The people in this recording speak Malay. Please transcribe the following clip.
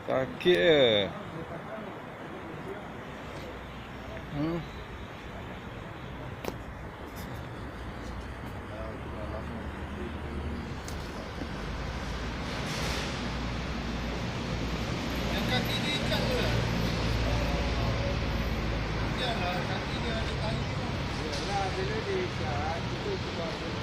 Sakit ke? Hmm. Yang kaki dia ikat ke? Iyalah, kaki dia ada tali. Yalah, bila dia ikat, itu sebab